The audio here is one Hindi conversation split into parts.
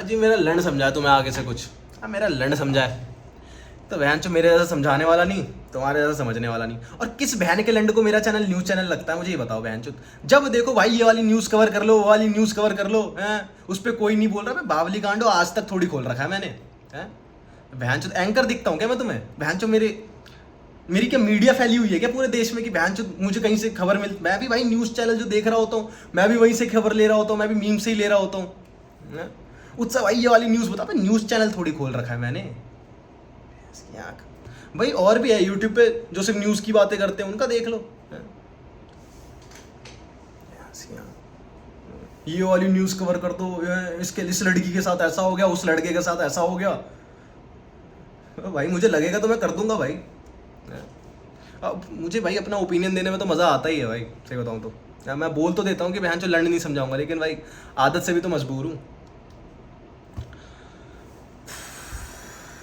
जी मेरा लंड समझा है तुम्हें आगे से कुछ। मेरा लंड समझा है तो बहन चो मेरे जैसा समझाने वाला नहीं, तुम्हारे जैसा समझने वाला नहीं। और किस बहन के लंड को मेरा चैनल न्यूज़ चैनल लगता है, मुझे ये बताओ बहन चो। जब देखो भाई ये वाली न्यूज़ कवर कर लो, वो वाली न्यूज़ कवर कर लो, हैं उस पर कोई नहीं बोल रहा। मैं बावली कांडो आज तक थोड़ी खोल रखा है मैंने, हैं बहन चो एंकर दिखता हूँ क्या मैं तुम्हें? बहन चो मेरी क्या मीडिया फैली हुई है क्या पूरे देश में कि बहन चो मुझे कहीं से खबर मिल। मैं भी भाई न्यूज़ चैनल जो देख रहा होता हूँ, मैं भी वहीं से खबर ले रहा होता हूँ, मैं भी मीम से ही ले रहा होता हूँ। उत्सव भाई ये वाली न्यूज़ बता, न्यूज़ चैनल थोड़ी खोल रखा है मैंने। इसकी आँख भाई और भी है यूट्यूब पे जो सिर्फ न्यूज़ की बातें करते हैं, उनका देख लो। ये वाली न्यूज़ कवर कर दो, इसके इस लड़की के साथ ऐसा हो गया, उस लड़के के साथ ऐसा हो गया। भाई मुझे लगेगा तो मैं कर दूंगा भाई। अब मुझे भाई अपना ओपिनियन देने में तो मज़ा आता ही है भाई, सही बताऊँ तो। मैं बोल तो देता हूँ कि बहन चो लंड नहीं समझाऊंगा, लेकिन भाई आदत से भी तो मजबूर हूँ।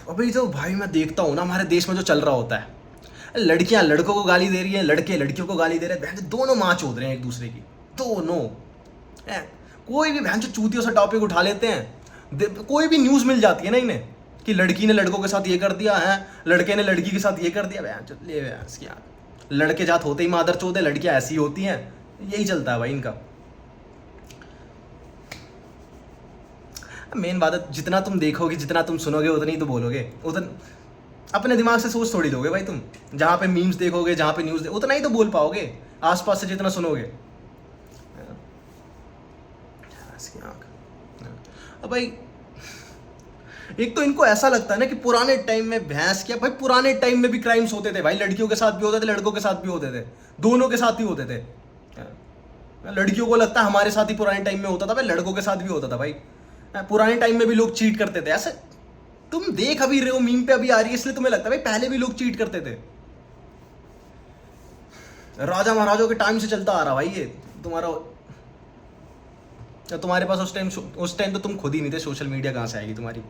अभी तो भाई मैं देखता हूँ ना हमारे देश में जो चल रहा होता है, लड़कियां लड़कों को गाली दे रही हैं, लड़के लड़कियों को गाली दे रहे हैं, बहन दोनों माँ चोद रहे हैं एक दूसरे की, दोनों। कोई भी बहन जो चूतियों से टॉपिक उठा लेते हैं, कोई भी न्यूज़ मिल जाती है ना इन्हें कि लड़की ने लड़कों के साथ ये कर दिया है, लड़के ने लड़की के साथ ये कर दिया। बहन चो ले इसकी आँख, लड़के जात होते ही मादर चोद है, लड़कियां ऐसी होती हैं, यही चलता है भाई इनका। मेन बात है जितना तुम देखोगे, जितना तुम सुनोगे, उतना ही तो बोलोगे। उतना अपने दिमाग से सोच थोड़ी दोगे भाई तुम। जहाँ पे मीम्स देखोगे, जहाँ पे न्यूज़ उतना ही तो बोल पाओगे आसपास से जितना सुनोगे। अब भाई एक तो इनको ऐसा लगता है ना कि पुराने टाइम में भैंस क्या, भाई पुराने टाइम में भी क्राइम्स होते थे भाई, लड़कियों के साथ भी होते थे, लड़कों के साथ भी होते थे, दोनों के साथ ही होते थे। लड़कियों को लगता है हमारे साथ ही पुराने टाइम में होता था भाई, लड़कों के साथ भी होता था भाई। पुराने टाइम में भी लोग चीट करते थे ऐसे। तुम देख अभी रहे हो, मीम पे अभी आ रही है इसलिए तुम्हें लगता है भाई पहले भी लोग चीट करते थे। राजा महाराजों के टाइम से चलता आ रहा भाई ये तुम्हारे पास उस टाइम तो तुम खुद ही नहीं थे, सोशल मीडिया कहाँ से आएगी तुम्हारी?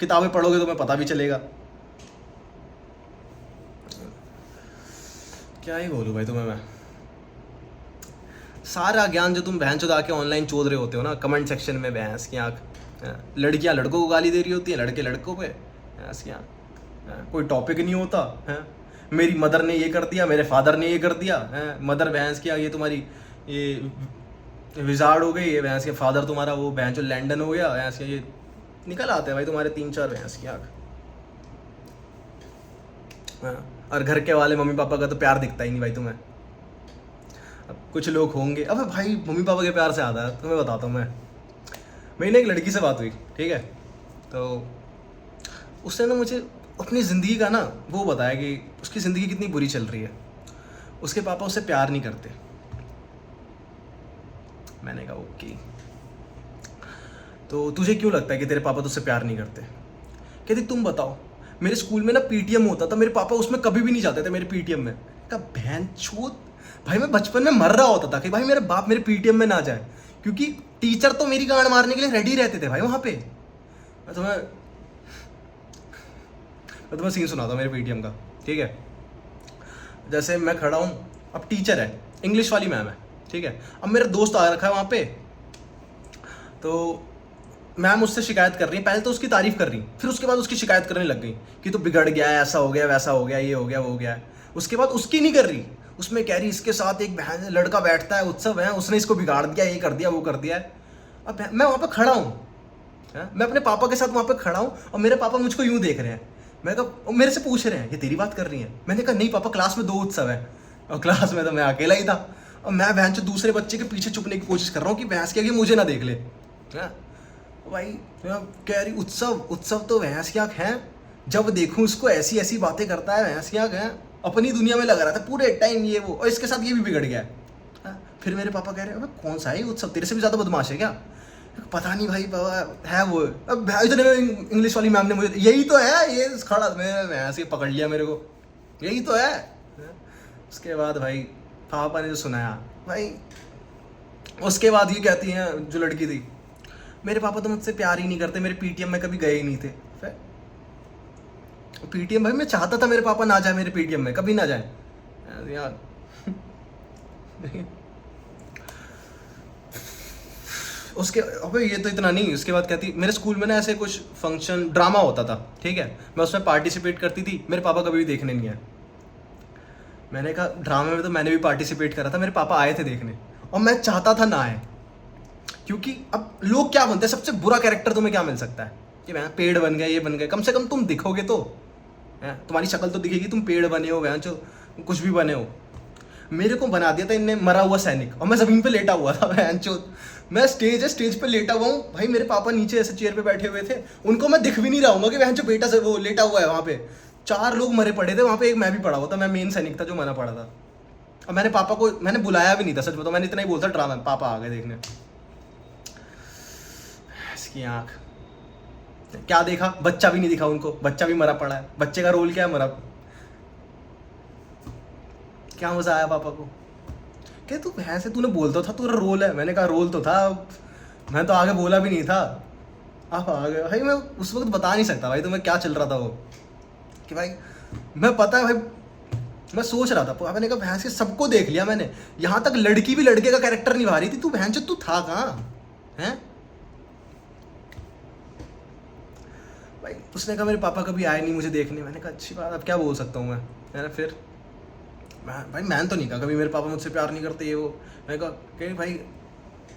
किताबें पढ़ोगे तुम्हें पता भी चलेगा। क्या ही बोलूँ भाई तुम्हें मैं। सारा ज्ञान जो तुम बहन चुदा के ऑनलाइन चोद रहे होते हो ना कमेंट सेक्शन में, भैंस की आँख, लड़कियां लड़कों को गाली दे रही होती है, लड़के लड़कों पे, भैंस की आँख, कोई टॉपिक नहीं होता है। मेरी मदर ने ये कर दिया, मेरे फादर ने ये कर दिया है। मदर भैंस की आँख ये तुम्हारी ये विजार्ड हो गई, ये भैंस के फादर तुम्हारा वो भैंस जो लैंडन हो गया, भैंस के ये निकल आते हैं भाई तुम्हारे 3-4 भैंस की आँख। और घर के वाले मम्मी पापा का तो प्यार दिखता ही नहीं भाई तुम्हें। अब कुछ लोग होंगे, अबे भाई मम्मी पापा के प्यार से आता है तुम्हें बताता हूँ मैं। मेरी एक लड़की से बात हुई, ठीक है, तो उसने ना मुझे अपनी ज़िंदगी का ना वो बताया कि उसकी ज़िंदगी कितनी बुरी चल रही है, उसके पापा उससे प्यार नहीं करते। मैंने कहा ओके, तो तुझे क्यों लगता है कि तेरे पापा तुझसे प्यार नहीं करते? कहती तुम बताओ, मेरे स्कूल में ना पीटीएम होता था, मेरे पापा उसमें कभी भी नहीं जाते थे मेरे पीटीएम में। कहा बहन छूत भाई, मैं बचपन में मर रहा होता था कि भाई मेरे बाप मेरे पीटीएम में ना जाए, क्योंकि टीचर तो मेरी गांड मारने के लिए रेडी रहते थे भाई वहाँ पे। मैं तुम्हें सीन सुनाता हूँ मेरे पीटीएम का, ठीक है। जैसे मैं खड़ा हूँ, अब टीचर है, इंग्लिश वाली मैम है, ठीक है। अब मेरा दोस्त आ रखा है वहाँ पे, तो मैम उससे शिकायत कर रही है। पहले तो उसकी तारीफ कर रही, फिर उसके बाद उसकी शिकायत करने लग गई कि तो बिगड़ गया है, ऐसा हो गया, वैसा हो गया, ये हो गया, वो हो गया। उसके बाद उसकी नहीं कर रही, उसमें कह रही इसके साथ एक बहन लड़का बैठता है, उत्सव है, उसने इसको बिगाड़ दिया, ये कर दिया, वो कर दिया है। अब मैं वहाँ पे खड़ा हूँ, मैं अपने पापा के साथ वहाँ पे खड़ा हूँ, और मेरे पापा मुझको यूँ देख रहे हैं। मैं कहा, मेरे से पूछ रहे हैं ये तेरी बात कर रही है? मैंने कहा नहीं पापा, क्लास में 2 उत्सव है, और क्लास में तो मैं अकेला ही था, और मैं बहन से दूसरे बच्चे के पीछे छुपने की कोशिश कर रहा हूँ कि भैंस के आगे मुझे ना देख ले। भाई कह रही उत्सव तो भैंस की आँख है, जब देखूँ उसको ऐसी ऐसी बातें करता है, भैंस की आँख है, अपनी दुनिया में लगा रहा था पूरे टाइम ये वो, और इसके साथ ये भी बिगड़ गया है। फिर मेरे पापा कह रहे हैं कौन सा है उत्सव, तेरे से भी ज़्यादा बदमाश है क्या? पता नहीं भाई बाबा है वो। अब इतने में इंग्लिश वाली मैम ने मुझे यही तो है, ये खड़ा मैं ऐसे पकड़ लिया मेरे को, यही तो है। उसके बाद भाई पापा ने जो सुनाया भाई, उसके बाद ये कहती हैं जो लड़की थी, मेरे पापा तो मुझसे प्यार ही नहीं करते, मेरे पीटीएम में कभी गए ही नहीं थे। पीटीएम भाई मैं चाहता था मेरे पापा ना जाए मेरे पीटीएम में, कभी ना जाए यार। उसके अबे ये तो इतना नहीं, उसके बाद कहती मेरे स्कूल में ना ऐसे कुछ फंक्शन ड्रामा होता था, ठीक है, मैं उसमें पार्टिसिपेट करती थी, मेरे पापा कभी भी देखने नहीं आए। मैंने कहा ड्रामे में तो मैंने भी पार्टिसिपेट करा था, मेरे पापा आए थे देखने और मैं चाहता था ना आए, क्योंकि अब लोग क्या बनते हैं, सबसे बुरा कैरेक्टर तुम्हें क्या मिल सकता है कि मैं पेड़ बन गए, ये बन गए, कम से कम तुम दिखोगे तो तुम्हारी शक्ल तो दिखेगी, तुम पेड़ बने हो, वहाँ जो कुछ भी बने हो। मेरे को बना दिया था इनने मरा हुआ सैनिक, और मैं ज़मीन पे लेटा हुआ था, मैं स्टेज पे लेटा हुआ हूँ भाई, मेरे पापा नीचे ऐसे चेयर पे बैठे हुए थे, उनको मैं दिख भी नहीं रहा हूँ कि जो बेटा से वो लेटा हुआ है वहाँ पे। 4 लोग मरे पड़े थे वहाँ पे, एक मैं भी पड़ा हुआ था, मैं मेन सैनिक था जो मरा पड़ा था। और मैंने पापा को मैंने बुलाया भी नहीं था, सच बताओ, मैंने इतना ही बोलता ड्रामा, पापा आ गए देखने। इसकी आँख क्या देखा, बच्चा भी नहीं दिखा उनको, बच्चा भी मरा पड़ा है, बच्चे का रोल क्या है, मरा। क्या मजा आया पापा को, क्या तू ऐसे तूने बोलता था तेरा रोल है, मैंने कहा रोल तो था, मैं तो आगे बोला भी नहीं था, आप आ गए भाई। मैं उस वक्त बता नहीं सकता भाई तुम्हें क्या चल रहा था वो, कि भाई मैं पता है भाई, मैं सोच रहा था, मैंने कहा भैंस के सबको देख लिया मैंने, यहाँ तक लड़की भी लड़के का कैरेक्टर निभा रही थी, तू भैंस तू था कहाँ है भाई। उसने कहा मेरे पापा कभी आए नहीं मुझे देखने, मैंने कहा अच्छी बात, अब क्या बोल सकता हूँ मैं फिर भाई मैंने तो नहीं कहा कभी मेरे पापा मुझसे प्यार नहीं करते ये वो, मैंने कहा कि भाई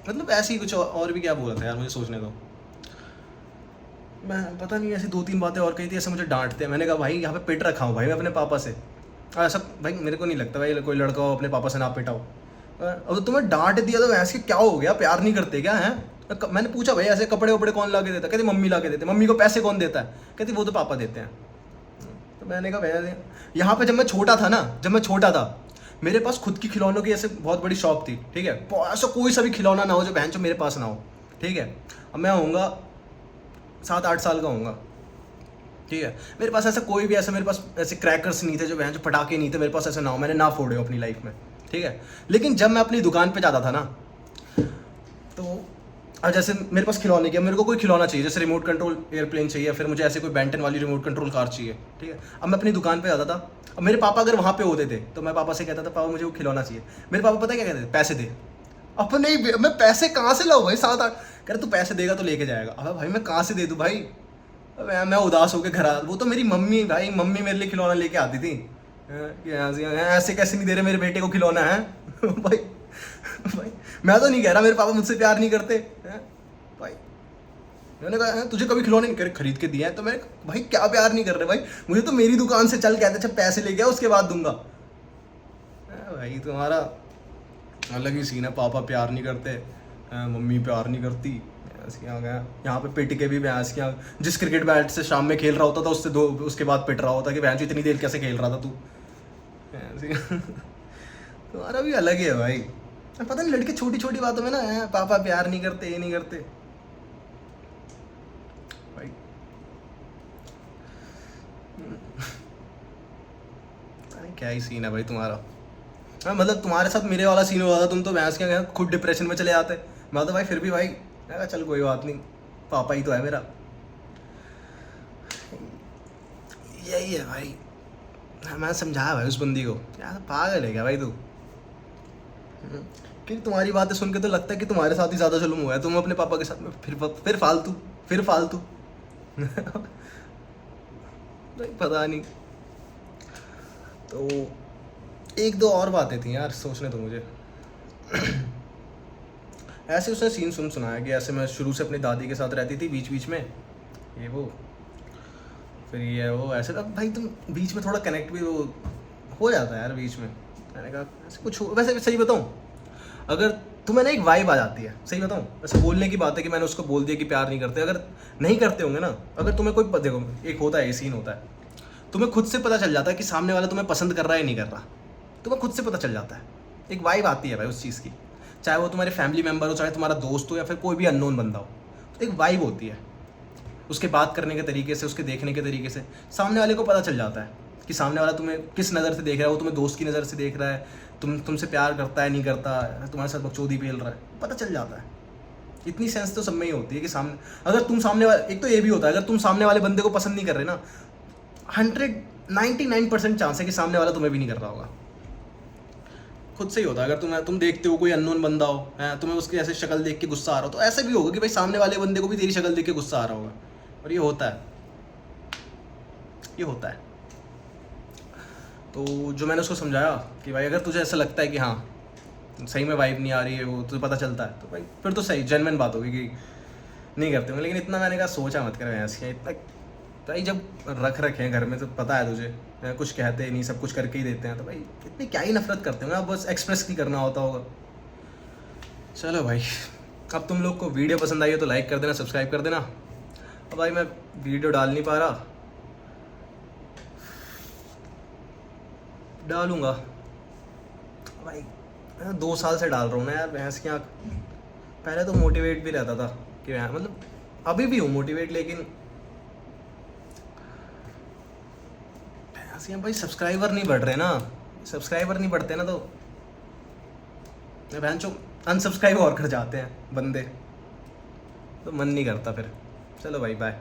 मतलब ऐसे ही कुछ और भी क्या बोला था यार, मुझे सोचने दो। मैं पता नहीं ऐसी 2-3 बातें और कही थी, ऐसे मुझे डांटते हैं। मैंने कहा भाई यहाँ पे पिट रखा हूँ भाई मैं अपने पापा से, ऐसा भाई मेरे को नहीं लगता भाई कोई लड़का हो अपने पापा से ना पिटा हो। अब तो तुम्हें डांट दिया तो ऐसे क्या हो गया, प्यार नहीं करते क्या है। मैंने पूछा भाई ऐसे कपड़े वपड़े कौन ला के देता, कहती मम्मी ला के देते। मम्मी को पैसे कौन देता है, कहती वो तो पापा देते हैं। तो मैंने कहा भैया यहाँ पे जब मैं छोटा था मेरे पास खुद की खिलौनों की ऐसे बहुत बड़ी शॉप थी, ठीक है, ऐसा कोई सा भी खिलौना ना हो जो बहन जो मेरे पास ना हो, ठीक है। अब मैं होऊंगा 7-8 साल का होऊंगा, ठीक है, मेरे पास ऐसा कोई भी ऐसा मेरे पास ऐसे क्रैकर्स नहीं थे जो बहन जो पटाखे नहीं थे मेरे पास, ऐसा ना हो, मैंने ना फोड़े हो अपनी लाइफ में, ठीक है। लेकिन जब मैं अपनी दुकान पे जाता था ना, तो अब जैसे मेरे पास खिलौने के, मेरे को कोई खिलौना चाहिए, जैसे रिमोट कंट्रोल एयरप्लेन चाहिए, फिर मुझे ऐसे कोई बेंटन वाली रिमोट कंट्रोल कार चाहिए, ठीक है। अब मैं अपनी दुकान पे जाता था, अब मेरे पापा अगर वहाँ पे होते थे तो मैं पापा से कहता था पापा मुझे वो खिलौना चाहिए। मेरे पापा पता है क्या कहते थे, पैसे दे। अब नहीं मैं पैसे कहाँ से लाऊं भाई, 7-8 कह रहे तू पैसे देगा तो लेके जाएगा। अब भाई मैं कहाँ से दे दूँ भाई, मैं उदास होकर घर आ, वो तो मेरी मम्मी भाई, मम्मी मेरे लिए खिलौना लेके आती थी कि ऐसे कैसे नहीं दे रहे मेरे बेटे को खिलौना है भाई। भाई मैं तो नहीं कह रहा मेरे पापा मुझसे प्यार नहीं करते हैं भाई। मैंने कहा तुझे कभी खिलौने नहीं खरीद के दिए हैं, तो मैं भाई क्या प्यार नहीं कर रहे भाई, मुझे तो मेरी दुकान से चल कहते अच्छा पैसे ले गया उसके बाद दूंगा। भाई तुम्हारा अलग ही सीन है, पापा प्यार नहीं करते, मम्मी प्यार नहीं करती, आ गया यहाँ पे पिट के भी भैंस के जिस क्रिकेट बैट से शाम में खेल रहा होता था उससे उसके बाद पिट रहा होता कि भैंस इतनी देर कैसे खेल रहा था तू। तुम्हारा भी अलग ही है भाई, पता नहीं लड़के छोटी छोटी बातों में ना पापा प्यार नहीं करते, ये नहीं करते भाई। क्या ही सीन है भाई तुम्हारा। हाँ मतलब तुम्हारे साथ मेरे वाला सीन हुआ था, तुम तो भैंस के खुद डिप्रेशन में चले जाते, मैं तो भाई फिर भी भाई चल कोई बात नहीं, पापा ही तो है मेरा। यही है भाई, मैं समझाया भाई उस बंदी को, यार पागल है क्या भाई तू, क्योंकि तुम्हारी बातें सुन के तो लगता है कि तुम्हारे साथ ही ज़्यादा जुल्म हुआ है, तुम अपने पापा के साथ में फिर फालतू पता नहीं। तो 1-2 और बातें थी यार, सोचने तो मुझे ऐसे उसने सीन सुनाया कि ऐसे मैं शुरू से अपनी दादी के साथ रहती थी, बीच बीच में ये वो फिर ये वो ऐसे, अब भाई तुम बीच में थोड़ा कनेक्ट भी हो जाता है यार बीच में। मैंने कहा ऐसे कुछ वैसे सही बताऊँ, अगर तुम्हें ना एक वाइब आ जाती है, सही बताऊँ, वैसे बोलने की बात है कि मैंने उसको बोल दिया कि प्यार नहीं करते, अगर नहीं करते होंगे ना, अगर तुम्हें कोई देखो एक होता है ये सीन होता है, तुम्हें खुद से पता चल जाता है कि सामने वाला तुम्हें पसंद कर रहा है नहीं कर रहा, तुम्हें खुद से पता चल जाता है, एक वाइब आती है भाई उस चीज़ की, चाहे वो तुम्हारे फैमिली मेम्बर हो, चाहे तुम्हारा दोस्त हो, या फिर कोई भी अननोन बंदा हो, तो एक वाइब होती है, उसके बात करने के तरीके से, उसके देखने के तरीके से सामने वाले को पता चल जाता है कि सामने वाला तुम्हें किस नज़र से देख रहा है, वो तुम्हें दोस्त की नज़र से देख रहा है, तुमसे प्यार करता है नहीं करता, तुम्हारे साथ बकचोदी पेल रहा है, पता चल जाता है। इतनी सेंस तो सब में ही होती है कि सामने, अगर तुम सामने वाले, एक तो ये भी होता है अगर तुम सामने वाले बंदे को पसंद नहीं कर रहे ना, 99% चांस है कि सामने वाला तुम्हें भी नहीं कर रहा होगा। खुद से ही होता है। अगर तुम देखते हो कोई अननोन बंदा हो है, तुम्हें उसकी ऐसे शक्ल देख के गुस्सा आ रहा हो, तो ऐसे भी होगा कि भाई सामने वाले बंदे को भी तेरी शक्ल देख के गुस्सा आ रहा होगा। और ये होता है, ये होता है। तो जो मैंने उसको समझाया कि भाई अगर तुझे ऐसा लगता है कि हाँ सही में वाइब नहीं आ रही है, वो तुझे पता चलता है, तो भाई फिर तो सही जेन्युइन बात होगी कि नहीं करते होंगे। लेकिन इतना मैंने कहा सोचा मत कर ऐसे, इतना भाई जब रख रखे हैं घर में तो पता है तुझे, कुछ कहते ही नहीं, सब कुछ करके ही देते हैं, तो भाई इतनी क्या ही नफरत करते होंगे, आप बस एक्सप्रेस नहीं करना होता होगा। चलो भाई, अब तुम लोग को वीडियो पसंद आई है तो लाइक कर देना, सब्सक्राइब कर देना। अब भाई मैं वीडियो डाल नहीं पा रहा, डालूंगा भाई। 2 साल से डाल रहा हूँ ना यार भैंस की आँख। पहले तो मोटिवेट भी रहता था कि मतलब अभी भी हूँ मोटिवेट, लेकिन भैंस भाई सब्सक्राइबर नहीं बढ़ रहे ना, सब्सक्राइबर नहीं बढ़ते ना, तो बहन चो अनसब्सक्राइब और कर जाते हैं बंदे, तो मन नहीं करता फिर। चलो भाई बाय।